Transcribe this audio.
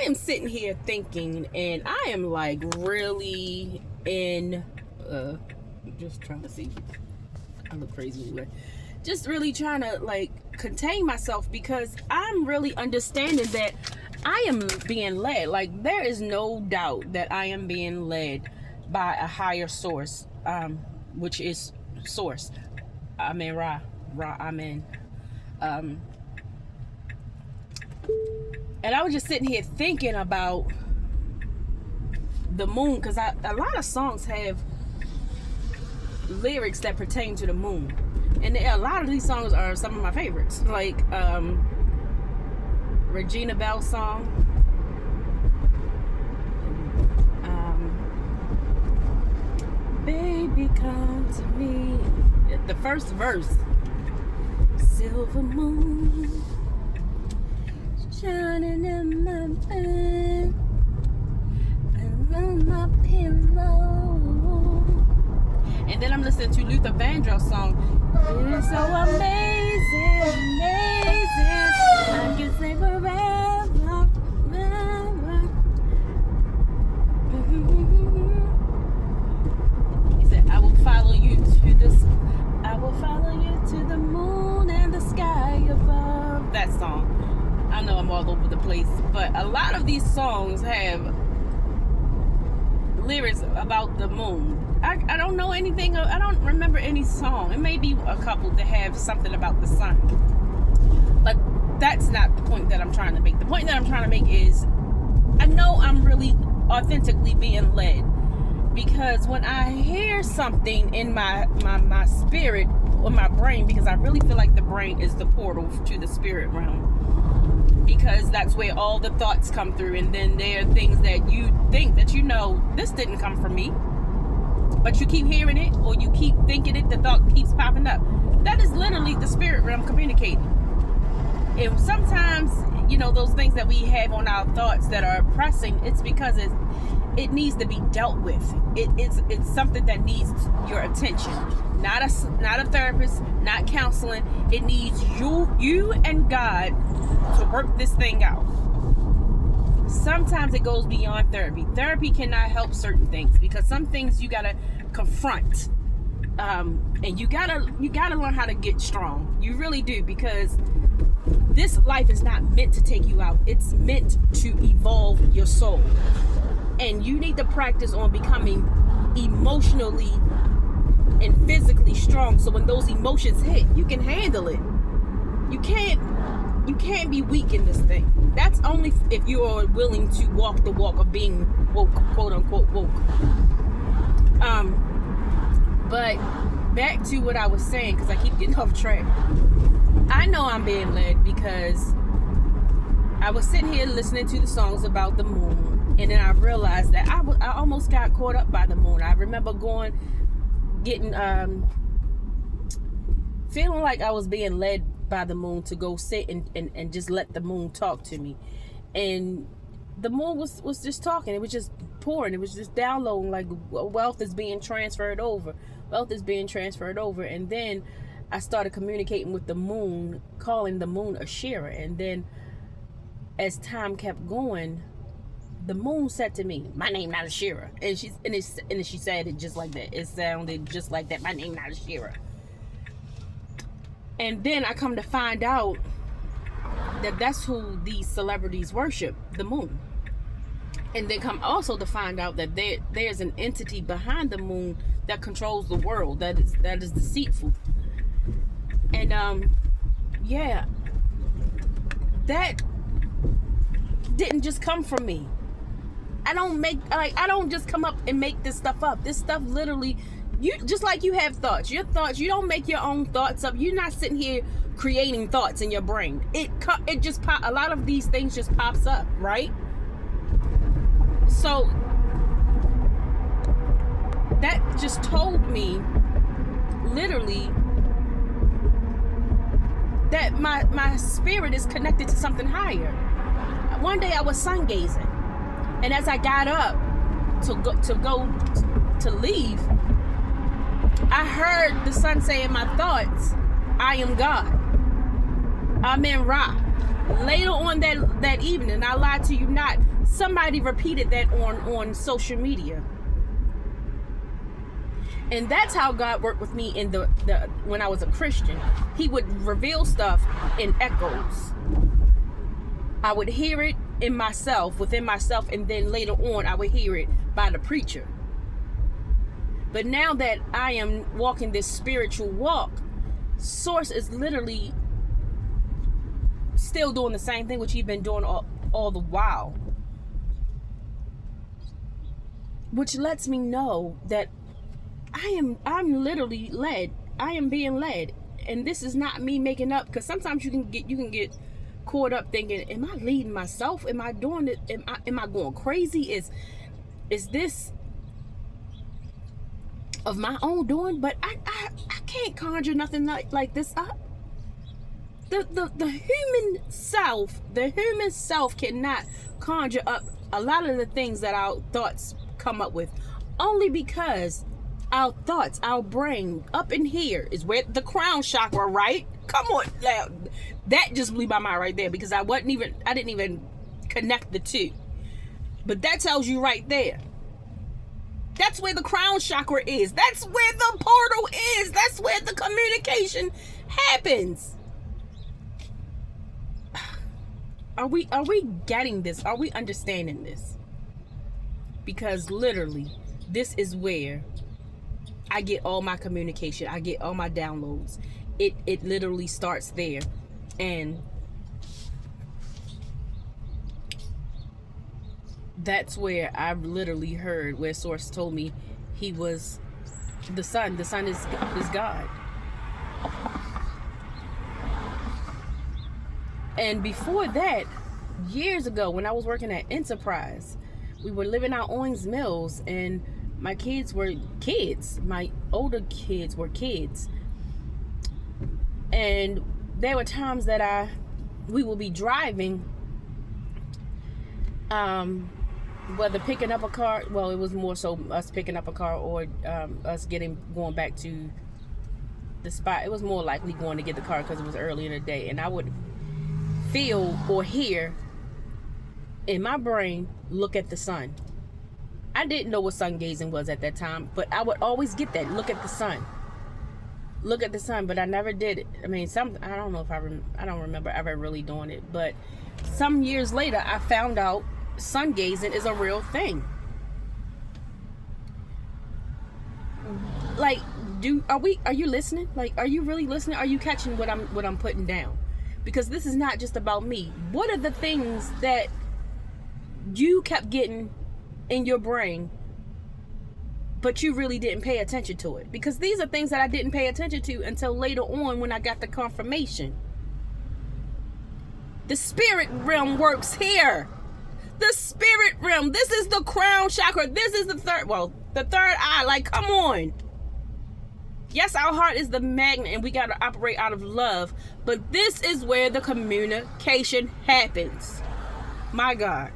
I am sitting here thinking, and I am like really in, just trying to see. I look crazy anyway. Just really trying to like contain myself because I'm really understanding that I am being led. Like there is no doubt that I am being led by a higher source, which is source. Amen. Ra. Amen. And I was just sitting here thinking about the moon, because a lot of songs have lyrics that pertain to the moon, and a lot of these songs are some of my favorites, like Regina Bell's song, baby come to me, the first verse, silver moon shining in my bed and on my pillow. And then I'm listening to Luther Vandross song. It's so amazing, amazing. I can say forever, forever. He said, I will follow you to this. I will follow you to the moon and the sky above. That song. I know I'm all over the place, but a lot of these songs have lyrics about the moon. I don't know anything. I don't remember any song. It may be a couple that have something about the sun, but that's not the point that I'm trying to make. The point that I'm trying to make is I know I'm really authentically being led, because when I hear something in my spirit or my brain, because I really feel like the brain is the portal to the spirit realm, because that's where all the thoughts come through, and then there are things that you think that this didn't come from me, but you keep hearing it or you keep thinking it, the thought keeps popping up. That is literally the spirit realm communicating. And sometimes, those things that we have on our thoughts that are pressing, it's because it needs to be dealt with. It's something that needs your attention. Not a therapist, not counseling. It needs you and God to work this thing out. Sometimes it goes beyond therapy. Therapy cannot help certain things, because some things you gotta confront, and you gotta learn how to get strong. You really do, because this life is not meant to take you out. It's meant to evolve your soul, and you need to practice on becoming emotionally and physically strong, so when those emotions hit, you can handle it. You can't be weak in this thing. That's only if you are willing to walk the walk of being woke, quote unquote woke. But back to what I was saying, because I keep getting off track. I know I'm being led because I was sitting here listening to the songs about the moon, and then I realized that I almost got caught up by the moon. I remember feeling like I was being led by the moon to go sit and just let the moon talk to me, and the moon was just talking. It was just pouring. It was just downloading, like wealth is being transferred over. And then I started communicating with the moon, calling the moon Ashera. And then as time kept going, the moon said to me, my name not Ashera. And she said it just like that. It sounded just like that. My name not Ashera. And then I come to find out that that's who these celebrities worship, the moon. And then come also to find out that there's an entity behind the moon that controls the world, that is deceitful. And that didn't just come from me. I don't just come up and make this stuff up. This stuff literally, you just like you have thoughts. Your thoughts, you don't make your own thoughts up. You're not sitting here creating thoughts in your brain. It just pop. A lot of these things just pops up, right? So that just told me literally that my spirit is connected to something higher. One day I was sun gazing, and as I got up to leave, I heard the sun say in my thoughts, I am God. Amen Ra. Later on that evening, I lied to you not, somebody repeated that on social media. And that's how God worked with me in the when I was a Christian. He would reveal stuff in echoes. I would hear it in myself, within myself, and then later on I would hear it by the preacher. But now that I am walking this spiritual walk, Source is literally still doing the same thing which he's been doing all the while. Which lets me know that I'm literally led. I am being led. And this is not me making up, because sometimes you can get caught up thinking, am I leading myself? Am I doing it? Am I going crazy? Is this of my own doing? But I can't conjure nothing like this up. The human self cannot conjure up a lot of the things that our thoughts come up with, only because our thoughts, our brain up in here is where the crown chakra, right? Come on, that just blew my mind right there, because I didn't even connect the two. But that tells you right there. That's where the crown chakra is. That's where the portal is. That's where the communication happens. Are we getting this? Are we understanding this? Because literally, this is where I get all my communication. I get all my downloads. It literally starts there. And that's where I've literally heard where Source told me he was the Son. The Son is God. And before that, years ago, when I was working at Enterprise, we were living out Owings Mills, and my kids were kids. My older kids were kids. And there were times that we would be driving, whether picking up a car, well, it was more so us picking up a car or us going back to the spot. It was more likely going to get the car because it was early in the day. And I would feel or hear in my brain, look at the sun. I didn't know what sun gazing was at that time, but I would always get that, look at the sun. Look at the sun, but I never did it. I mean, I don't know if I don't remember ever really doing it, but some years later, I found out sun gazing is a real thing. Like, are you listening? Like, are you really listening? Are you catching what I'm putting down? Because this is not just about me. What are the things that you kept getting in your brain, but you really didn't pay attention to it? Because these are things that I didn't pay attention to until later on when I got the confirmation. The spirit realm works here. The spirit realm. This is the crown chakra. This is the third eye. Like, come on. Yes, our heart is the magnet and we got to operate out of love. But this is where the communication happens. My God.